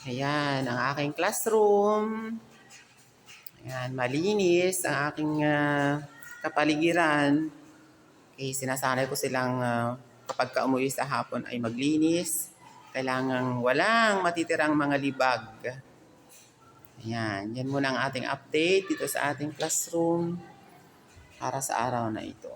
Ayan, ang aking classroom. Ayan, malinis ang aking kapaligiran. Okay, sinasanay ko silang kapag umuwi sa hapon ay maglinis. Kailangang walang matitirang mga libag. Ayan, yan muna ang ating update dito sa ating classroom para sa araw na ito.